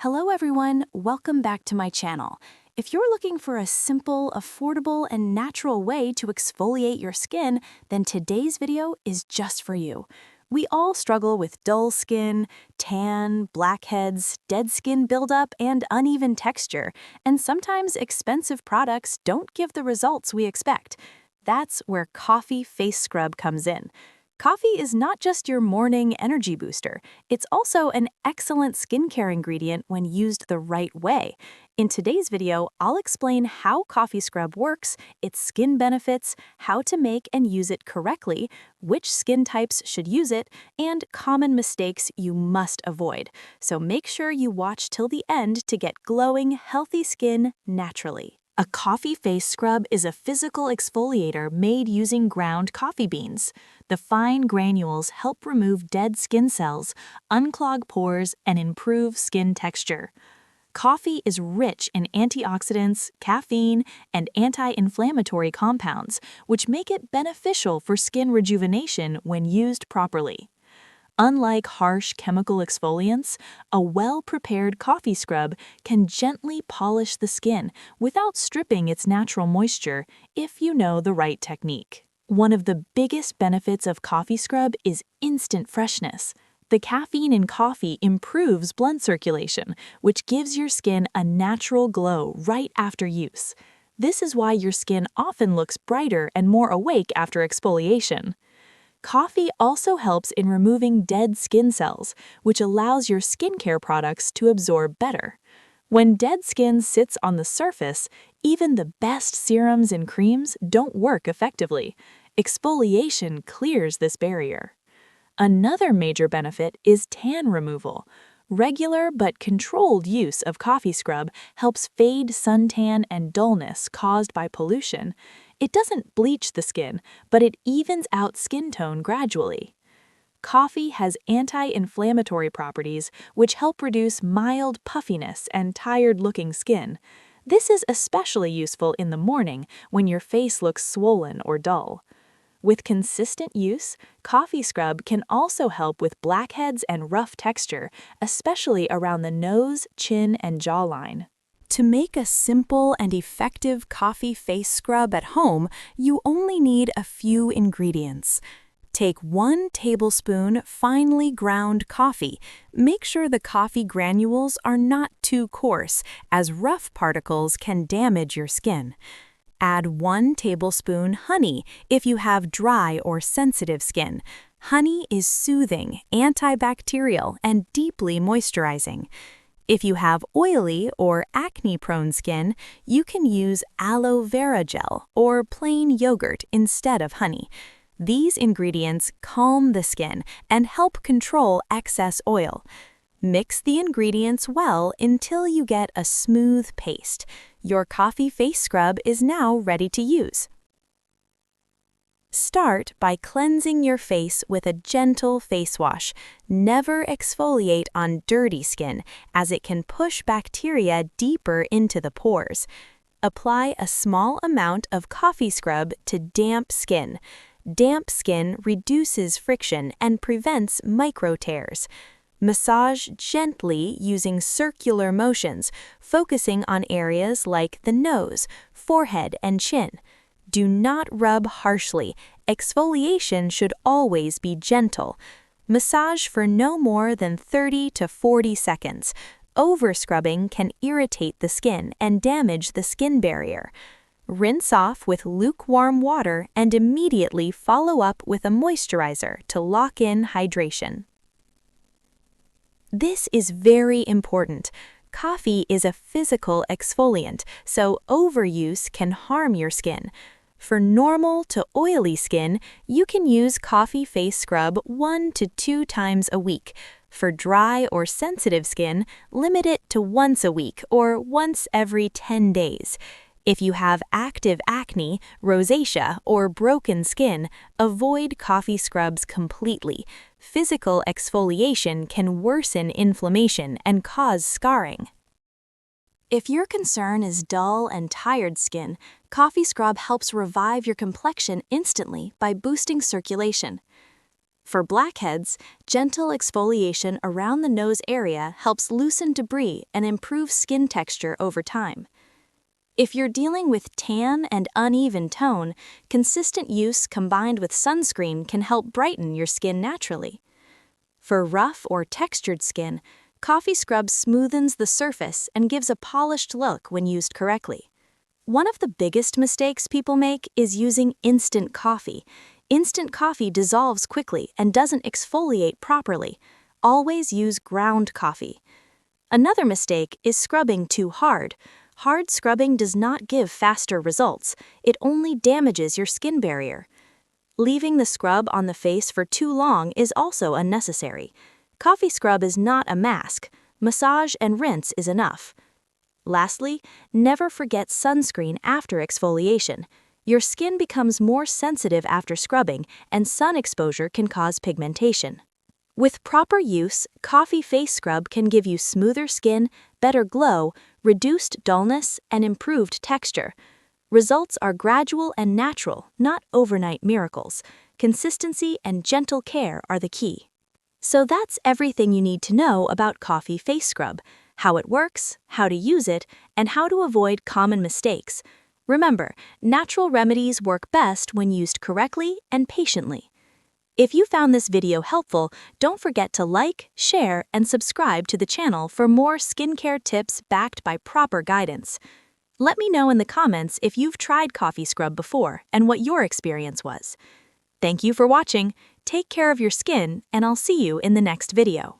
Hello everyone, welcome back to my channel. If you're looking for a simple, affordable, and natural way to exfoliate your skin, then today's video is just for you. We all struggle with dull skin, tan, blackheads, dead skin buildup, and uneven texture, and sometimes expensive products don't give the results we expect. That's where Coffee Face Scrub comes in. Coffee is not just your morning energy booster, it's also an excellent skincare ingredient when used the right way. In today's video, I'll explain how coffee scrub works, its skin benefits, how to make and use it correctly, which skin types should use it, and common mistakes you must avoid. So make sure you watch till the end to get glowing, healthy skin naturally. A coffee face scrub is a physical exfoliator made using ground coffee beans. The fine granules help remove dead skin cells, unclog pores, and improve skin texture. Coffee is rich in antioxidants, caffeine, and anti-inflammatory compounds, which make it beneficial for skin rejuvenation when used properly. Unlike harsh chemical exfoliants, a well-prepared coffee scrub can gently polish the skin without stripping its natural moisture if you know the right technique. One of the biggest benefits of coffee scrub is instant freshness. The caffeine in coffee improves blood circulation, which gives your skin a natural glow right after use. This is why your skin often looks brighter and more awake after exfoliation. Coffee also helps in removing dead skin cells, which allows your skincare products to absorb better. When dead skin sits on the surface, even the best serums and creams don't work effectively. Exfoliation clears this barrier. Another major benefit is tan removal. Regular but controlled use of coffee scrub helps fade suntan and dullness caused by pollution. It doesn't bleach the skin, but it evens out skin tone gradually. Coffee has anti-inflammatory properties which help reduce mild puffiness and tired-looking skin. This is especially useful in the morning when your face looks swollen or dull. With consistent use, coffee scrub can also help with blackheads and rough texture, especially around the nose, chin, and jawline. To make a simple and effective coffee face scrub at home, you only need a few ingredients. Take 1 tablespoon finely ground coffee. Make sure the coffee granules are not too coarse, as rough particles can damage your skin. Add 1 tablespoon honey if you have dry or sensitive skin. Honey is soothing, antibacterial, and deeply moisturizing. If you have oily or acne-prone skin, you can use aloe vera gel or plain yogurt instead of honey. These ingredients calm the skin and help control excess oil. Mix the ingredients well until you get a smooth paste. Your coffee face scrub is now ready to use. Start by cleansing your face with a gentle face wash. Never exfoliate on dirty skin, as it can push bacteria deeper into the pores. Apply a small amount of coffee scrub to damp skin. Damp skin reduces friction and prevents micro tears. Massage gently using circular motions, focusing on areas like the nose, forehead, and chin. Do not rub harshly. Exfoliation should always be gentle. Massage for no more than 30 to 40 seconds. Over-scrubbing can irritate the skin and damage the skin barrier. Rinse off with lukewarm water and immediately follow up with a moisturizer to lock in hydration. This is very important. Coffee is a physical exfoliant, so overuse can harm your skin. For normal to oily skin, you can use coffee face scrub 1 to 2 times a week. For dry or sensitive skin, limit it to once a week or once every 10 days. If you have active acne, rosacea, or broken skin, avoid coffee scrubs completely. Physical exfoliation can worsen inflammation and cause scarring. If your concern is dull and tired skin, coffee scrub helps revive your complexion instantly by boosting circulation. For blackheads, gentle exfoliation around the nose area helps loosen debris and improve skin texture over time. If you're dealing with tan and uneven tone, consistent use combined with sunscreen can help brighten your skin naturally. For rough or textured skin, coffee scrub smoothens the surface and gives a polished look when used correctly. One of the biggest mistakes people make is using instant coffee. Instant coffee dissolves quickly and doesn't exfoliate properly. Always use ground coffee. Another mistake is scrubbing too hard. Hard scrubbing does not give faster results. It only damages your skin barrier. Leaving the scrub on the face for too long is also unnecessary. Coffee scrub is not a mask. Massage and rinse is enough. Lastly, never forget sunscreen after exfoliation. Your skin becomes more sensitive after scrubbing, and sun exposure can cause pigmentation. With proper use, coffee face scrub can give you smoother skin, better glow, reduced dullness, and improved texture. Results are gradual and natural, not overnight miracles. Consistency and gentle care are the key. So that's everything you need to know about coffee face scrub: how it works, how to use it, and how to avoid common mistakes. Remember, natural remedies work best when used correctly and patiently. If you found this video helpful, don't forget to like, share, and subscribe to the channel for more skincare tips backed by proper guidance. Let me know in the comments if you've tried coffee scrub before and what your experience was. Thank you for watching. Take care of your skin, and I'll see you in the next video.